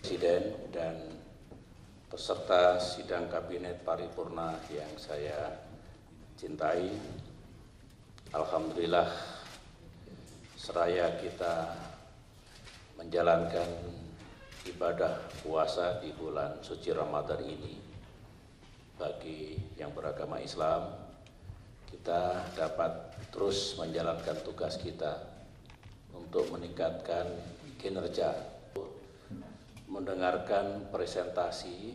Presiden dan peserta sidang kabinet paripurna yang saya cintai, alhamdulillah seraya kita menjalankan ibadah puasa di bulan suci Ramadan ini, bagi yang beragama Islam, kita dapat terus menjalankan tugas kita untuk meningkatkan kinerja, mendengarkan presentasi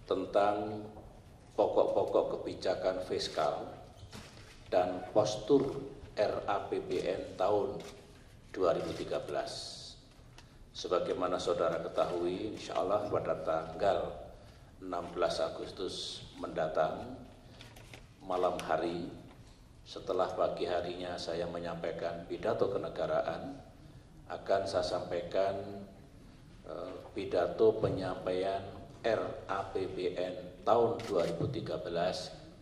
tentang pokok-pokok kebijakan fiskal dan postur RAPBN tahun 2013. Sebagaimana saudara ketahui, insya Allah pada tanggal 16 Agustus mendatang, malam hari setelah pagi harinya saya menyampaikan pidato kenegaraan, akan saya sampaikan pidato penyampaian RAPBN tahun 2013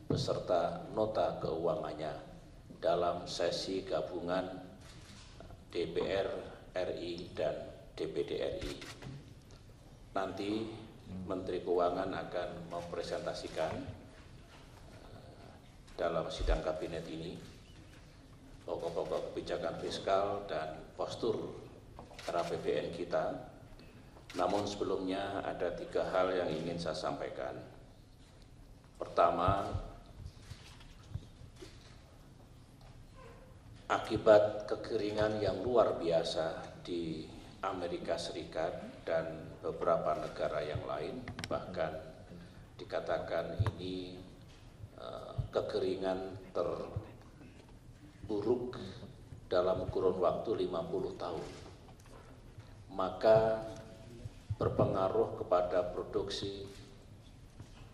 beserta nota keuangannya dalam sesi gabungan DPR RI dan DPD RI. Nanti Menteri Keuangan akan mempresentasikan dalam sidang kabinet ini pokok-pokok kebijakan fiskal dan postur RAPBN kita. Namun sebelumnya ada 3 hal yang ingin saya sampaikan. Pertama, akibat kekeringan yang luar biasa di Amerika Serikat dan beberapa negara yang lain, bahkan dikatakan ini kekeringan terburuk dalam kurun waktu 50 tahun, maka berpengaruh kepada produksi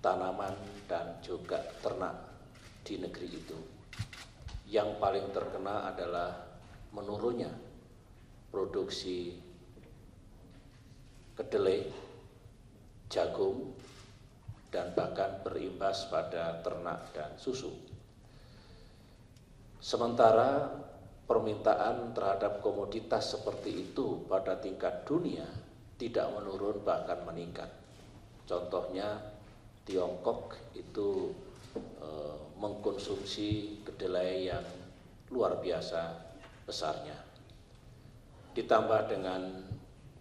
tanaman dan juga ternak di negeri itu. Yang paling terkena adalah menurunnya produksi kedelai, jagung, dan bahkan berimbas pada ternak dan susu. Sementara permintaan terhadap komoditas seperti itu pada tingkat dunia tidak menurun, bahkan meningkat. Contohnya Tiongkok itu mengkonsumsi kedelai yang luar biasa besarnya. Ditambah dengan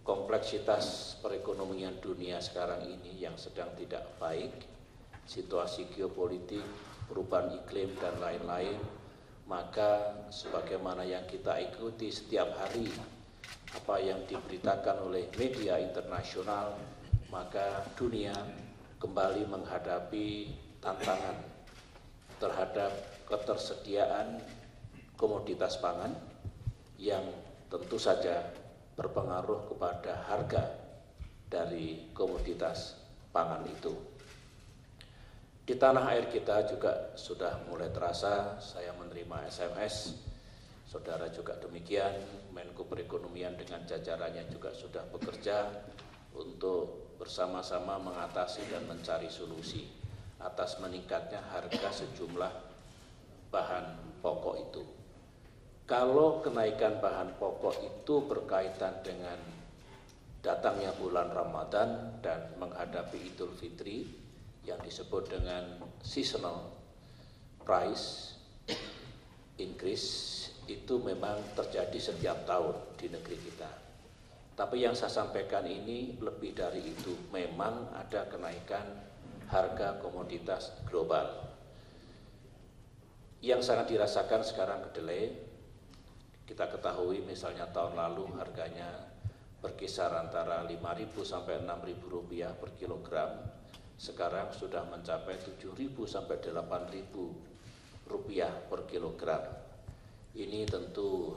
kompleksitas perekonomian dunia sekarang ini yang sedang tidak baik, situasi geopolitik, perubahan iklim, dan lain-lain, maka sebagaimana yang kita ikuti setiap hari apa yang diberitakan oleh media internasional, maka dunia kembali menghadapi tantangan terhadap ketersediaan komoditas pangan yang tentu saja berpengaruh kepada harga dari komoditas pangan itu. Di tanah air kita juga sudah mulai terasa, saya menerima SMS, saudara juga demikian, Menko Perekonomian dengan jajarannya juga sudah bekerja untuk bersama-sama mengatasi dan mencari solusi atas meningkatnya harga sejumlah bahan pokok itu. Kalau kenaikan bahan pokok itu berkaitan dengan datangnya bulan Ramadan dan menghadapi Idul Fitri yang disebut dengan seasonal price increase, itu memang terjadi setiap tahun di negeri kita. Tapi yang saya sampaikan ini lebih dari itu, memang ada kenaikan harga komoditas global. Yang sangat dirasakan sekarang kedelai. Kita ketahui misalnya tahun lalu harganya berkisar antara 5.000 sampai 6.000 rupiah per kilogram. Sekarang sudah mencapai 7.000 sampai 8.000 rupiah per kilogram. Ini tentu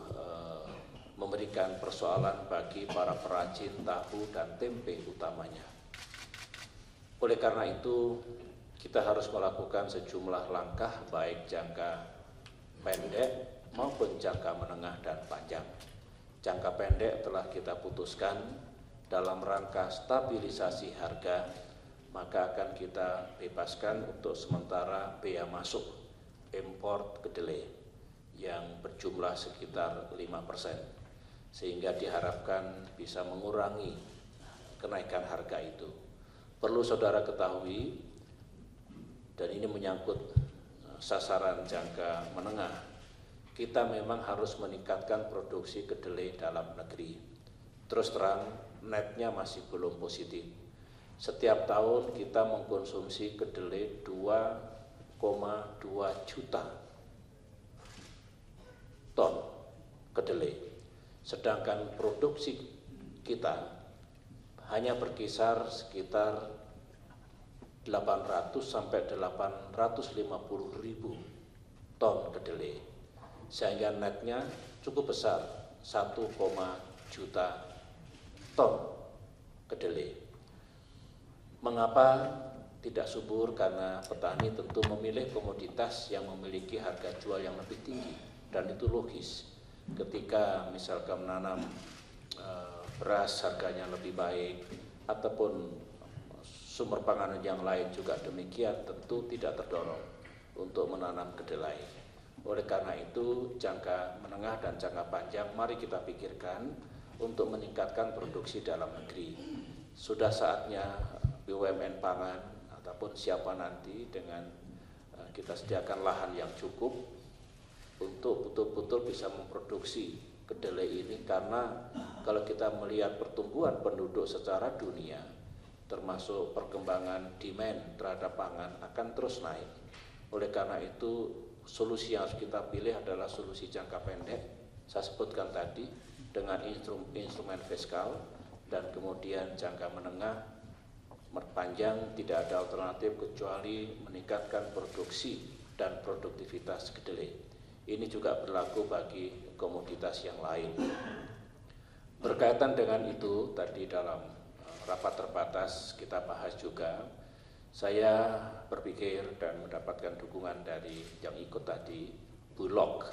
memberi memberikan persoalan bagi para perajin tahu dan tempe utamanya. Oleh karena itu, kita harus melakukan sejumlah langkah baik jangka pendek maupun jangka menengah dan panjang. Jangka pendek telah kita putuskan dalam rangka stabilisasi harga, maka akan kita bebaskan untuk sementara bea masuk impor kedelai yang berjumlah sekitar 5%, sehingga diharapkan bisa mengurangi kenaikan harga itu. Perlu saudara ketahui, dan ini menyangkut sasaran jangka menengah, kita memang harus meningkatkan produksi kedelai dalam negeri. Terus terang, netnya masih belum positif. Setiap tahun kita mengkonsumsi kedelai 2,2 juta ton kedelai, sedangkan produksi kita hanya berkisar sekitar 800 sampai 850 ribu ton kedelai, sehingga netnya cukup besar, 1, juta ton kedelai. Mengapa tidak subur? Karena petani tentu memilih komoditas yang memiliki harga jual yang lebih tinggi, dan itu logis. Ketika misalkan menanam beras harganya lebih baik, ataupun sumber pangan yang lain juga demikian, tentu tidak terdorong untuk menanam kedelai. Oleh karena itu, jangka menengah dan jangka panjang mari kita pikirkan untuk meningkatkan produksi dalam negeri. Sudah saatnya BUMN pangan ataupun siapa nanti dengan kita sediakan lahan yang cukup untuk betul-betul bisa memproduksi kedelai ini, karena kalau kita melihat pertumbuhan penduduk secara dunia, termasuk perkembangan demand terhadap pangan akan terus naik. Oleh karena itu, solusi yang harus kita pilih adalah solusi jangka pendek, saya sebutkan tadi, dengan instrumen fiskal, dan kemudian jangka menengah panjang tidak ada alternatif kecuali meningkatkan produksi dan produktivitas kedelai. Ini juga berlaku bagi komoditas yang lain. Berkaitan dengan itu, tadi dalam rapat terbatas kita bahas juga, saya berpikir dan mendapatkan dukungan dari yang ikut tadi, Bulog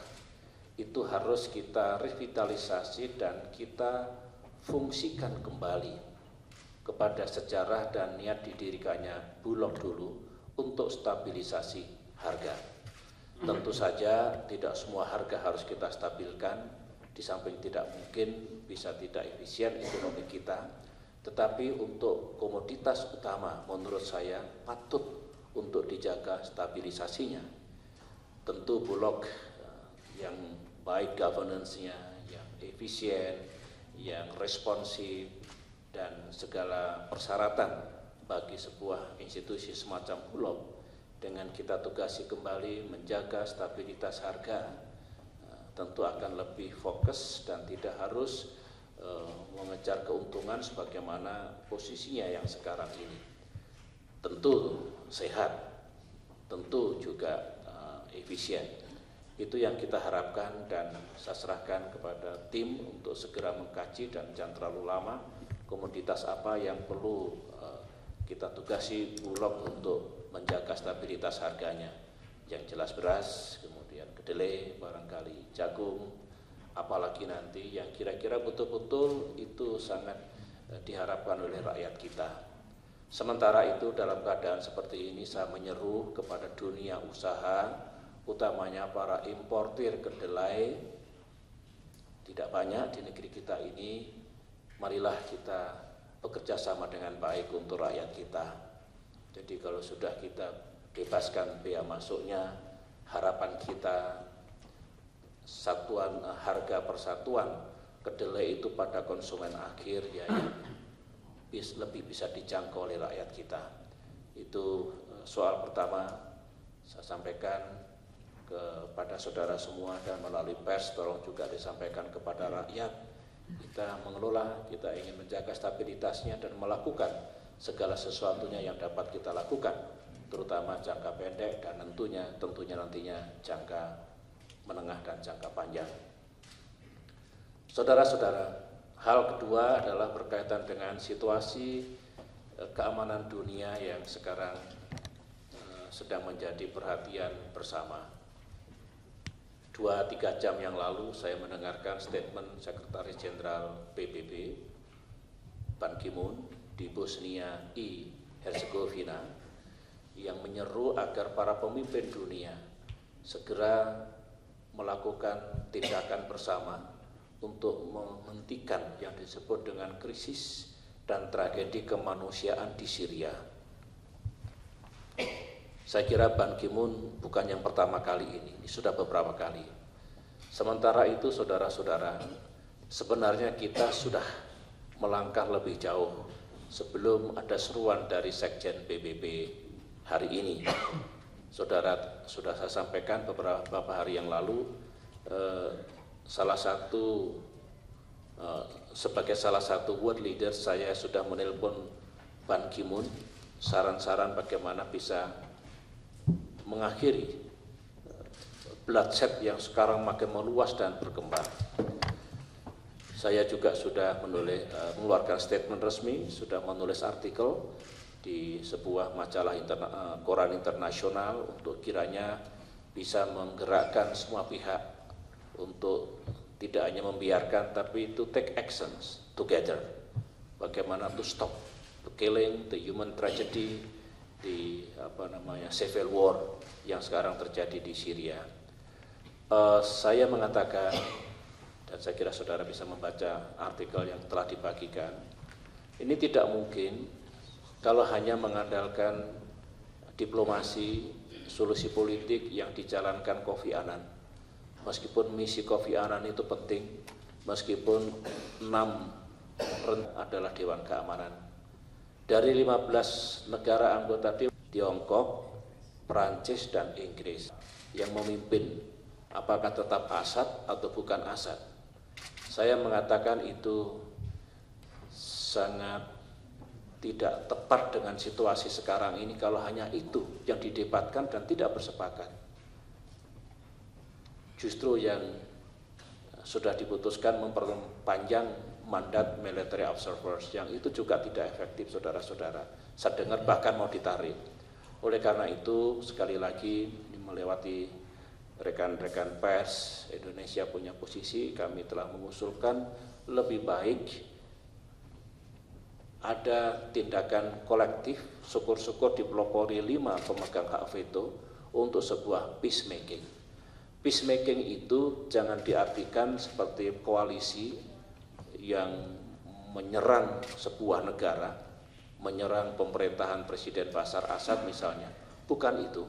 itu harus kita revitalisasi dan kita fungsikan kembali kepada sejarah dan niat didirikannya Bulog dulu untuk stabilisasi harga. Tentu saja tidak semua harga harus kita stabilkan, di samping tidak mungkin bisa tidak efisien ekonomi kita, tetapi untuk komoditas utama menurut saya patut untuk dijaga stabilisasinya. Tentu Bulog yang baik governance-nya, yang efisien, yang responsif, dan segala persyaratan bagi sebuah institusi semacam Bulog, dengan kita tugasi kembali menjaga stabilitas harga, tentu akan lebih fokus dan tidak harus mengejar keuntungan sebagaimana posisinya yang sekarang ini. Tentu sehat, tentu juga efisien. Itu yang kita harapkan, dan saya serahkan kepada tim untuk segera mengkaji, dan jangan terlalu lama, komoditas apa yang perlu kita tugasi Bulog untuk menjaga stabilitas harganya. Yang jelas beras, kemudian kedelai, barangkali jagung, apalagi nanti yang kira-kira betul-betul itu sangat diharapkan oleh rakyat kita. Sementara itu, dalam keadaan seperti ini, saya menyeru kepada dunia usaha, utamanya para importir kedelai, tidak banyak di negeri kita ini. Marilah kita bekerja sama dengan baik untuk rakyat kita. Jadi kalau sudah kita bebaskan bea masuknya, harapan kita satuan harga persatuan kedelai itu pada konsumen akhir ya yang lebih bisa dijangkau oleh rakyat kita. Itu soal pertama saya sampaikan kepada saudara semua, dan melalui pers tolong juga disampaikan kepada rakyat. Kita mengelola, kita ingin menjaga stabilitasnya dan melakukan segala sesuatunya yang dapat kita lakukan, terutama jangka pendek dan tentunya nantinya jangka menengah dan jangka panjang. Saudara-saudara, hal kedua adalah berkaitan dengan situasi keamanan dunia yang sekarang sedang menjadi perhatian bersama. 2-3 jam yang lalu saya mendengarkan statement Sekretaris Jenderal PBB Ban Ki-moon di Bosnia I Herzegovina yang menyeru agar para pemimpin dunia segera melakukan tindakan bersama untuk menghentikan yang disebut dengan krisis dan tragedi kemanusiaan di Syria. Saya kira Ban Ki-moon bukan yang pertama kali ini sudah beberapa kali. Sementara itu saudara-saudara, sebenarnya kita sudah melangkah lebih jauh sebelum ada seruan dari Sekjen PBB hari ini. Saudara, sudah saya sampaikan beberapa hari yang lalu, sebagai salah satu world leader saya sudah menelpon Ban Ki-moon saran-saran bagaimana bisa mengakhiri bloodshed yang sekarang makin meluas dan berkembang. Saya juga sudah mengeluarkan statement resmi, sudah menulis artikel di sebuah majalah koran internasional untuk kiranya bisa menggerakkan semua pihak untuk tidak hanya membiarkan tapi to take actions together. Bagaimana to stop the killing, the human tragedy, di civil war yang sekarang terjadi di Syria. Saya mengatakan, dan saya kira saudara bisa membaca artikel yang telah dibagikan, ini tidak mungkin kalau hanya mengandalkan diplomasi, solusi politik yang dijalankan Kofi Annan. Meskipun misi Kofi Annan itu penting, meskipun 6 adalah Dewan Keamanan. Dari 15 negara anggota Tiongkok, Perancis, dan Inggris yang memimpin, apakah tetap Assad atau bukan Assad? Saya mengatakan itu sangat tidak tepat dengan situasi sekarang ini kalau hanya itu yang didebatkan dan tidak bersepakat. Justru yang sudah diputuskan memperpanjang mandat military observers yang itu juga tidak efektif, saudara-saudara. Saya dengar bahkan mau ditarik. Oleh karena itu, sekali lagi melewati rekan-rekan pers, Indonesia punya posisi, kami telah mengusulkan lebih baik ada tindakan kolektif, syukur-syukur dipelopori 5 pemegang hak veto untuk sebuah peacemaking. Peacemaking itu jangan diartikan seperti koalisi yang menyerang sebuah negara, menyerang pemerintahan Presiden Bashar Assad misalnya. Bukan itu.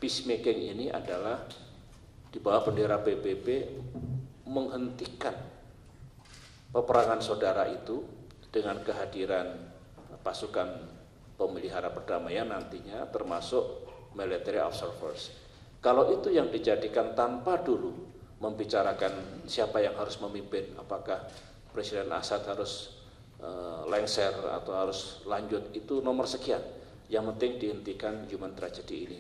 Peacemaking ini adalah di bawah bendera PBB menghentikan peperangan saudara itu dengan kehadiran pasukan pemelihara perdamaian nantinya termasuk military observers. Kalau itu yang dijadikan tanpa dulu membicarakan siapa yang harus memimpin, apakah Presiden Assad harus lengser atau harus lanjut, itu nomor sekian. Yang penting dihentikan human tragedy ini.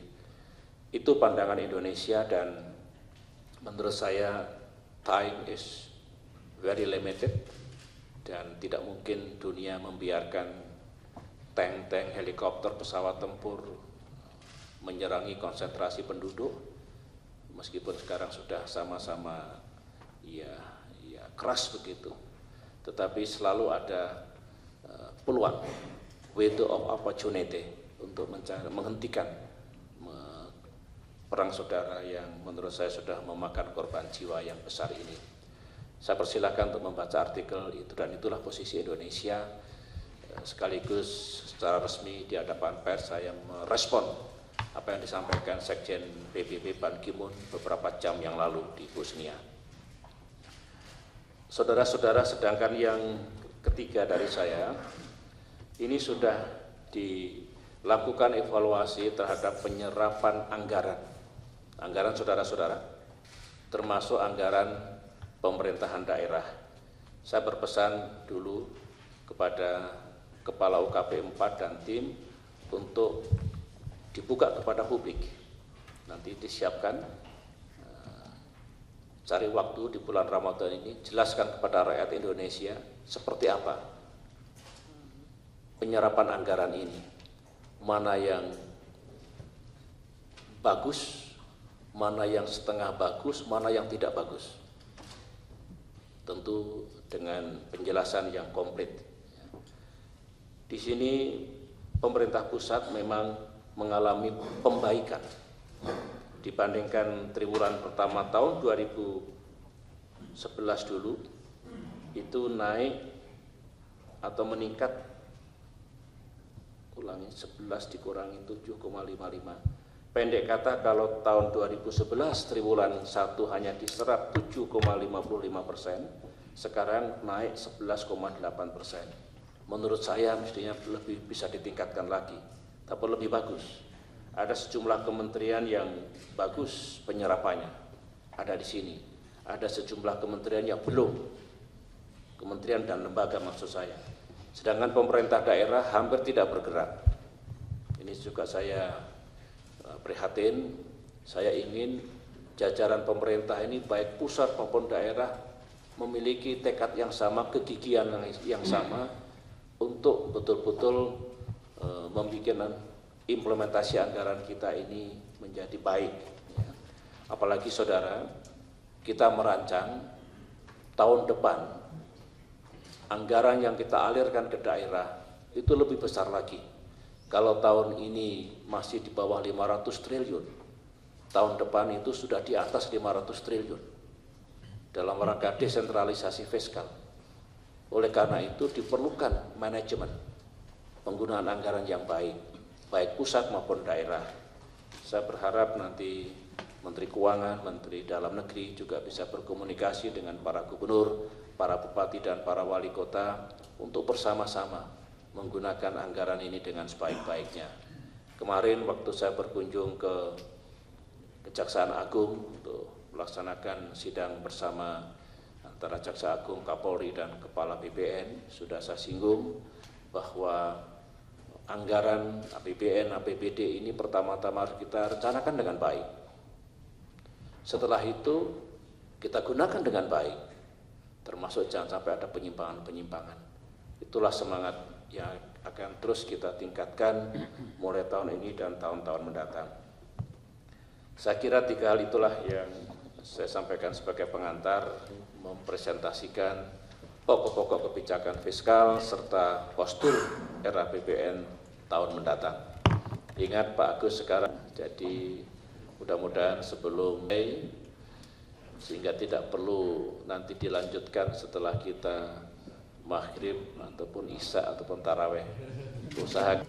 Itu pandangan Indonesia dan menurut saya time is very limited dan tidak mungkin dunia membiarkan tank-tank, helikopter, pesawat tempur menyerangi konsentrasi penduduk meskipun sekarang sudah sama-sama ya keras begitu. Tetapi selalu ada peluang, window of opportunity untuk menghentikan perang saudara yang menurut saya sudah memakan korban jiwa yang besar ini. Saya persilakan untuk membaca artikel itu dan itulah posisi Indonesia. Sekaligus secara resmi di hadapan pers saya merespon apa yang disampaikan Sekjen PBB Ban Ki-moon beberapa jam yang lalu di Bosnia. Saudara-saudara, sedangkan yang ketiga dari saya, ini sudah dilakukan evaluasi terhadap penyerapan anggaran saudara-saudara, termasuk anggaran pemerintahan daerah. Saya berpesan dulu kepada Kepala UKP 4 dan tim untuk dibuka kepada publik. Nanti disiapkan cari waktu di bulan Ramadan ini, jelaskan kepada rakyat Indonesia seperti apa penyerapan anggaran ini, mana yang bagus, mana yang setengah bagus, mana yang tidak bagus. Tentu dengan penjelasan yang komplit. Di sini pemerintah pusat memang mengalami pembaikan dibandingkan triwulan pertama tahun 2011 dulu, itu naik atau meningkat, ulangi, 11 dikurangi 7,55. Pendek kata, kalau tahun 2011 triwulan 1 hanya diserap 7,55%, sekarang naik 11,8%. Menurut saya mestinya lebih bisa ditingkatkan lagi, tapi lebih bagus. Ada sejumlah kementerian yang bagus penyerapannya, ada di sini. Ada sejumlah kementerian yang belum, kementerian dan lembaga maksud saya. Sedangkan pemerintah daerah hampir tidak bergerak. Ini juga saya prihatin. Saya ingin jajaran pemerintah ini baik pusat maupun daerah memiliki tekad yang sama, kegigihan yang sama untuk betul-betul membuat implementasi anggaran kita ini menjadi baik. Apalagi saudara, kita merancang tahun depan anggaran yang kita alirkan ke daerah itu lebih besar lagi. Kalau tahun ini masih di bawah 500 triliun, tahun depan itu sudah di atas 500 triliun dalam rangka desentralisasi fiskal. Oleh karena itu diperlukan manajemen penggunaan anggaran yang baik, baik pusat maupun daerah. Saya berharap nanti Menteri Keuangan, Menteri Dalam Negeri juga bisa berkomunikasi dengan para gubernur, para bupati dan para wali kota untuk bersama-sama menggunakan anggaran ini dengan sebaik-baiknya. Kemarin waktu saya berkunjung ke Kejaksaan Agung untuk melaksanakan sidang bersama antara Jaksa Agung, Kapolri dan Kepala BPN, sudah saya singgung bahwa anggaran APBN, APBD ini pertama-tama harus kita rencanakan dengan baik. Setelah itu kita gunakan dengan baik, termasuk jangan sampai ada penyimpangan-penyimpangan. Itulah semangat yang akan terus kita tingkatkan mulai tahun ini dan tahun-tahun mendatang. Saya kira 3 hal itulah yang saya sampaikan sebagai pengantar, mempresentasikan pokok-pokok kebijakan fiskal serta postur era APBN tahun mendatang. Ingat Pak Agus sekarang, jadi mudah-mudahan sebelum Mei, sehingga tidak perlu nanti dilanjutkan setelah kita maghrib ataupun isya ataupun taraweh. Usaha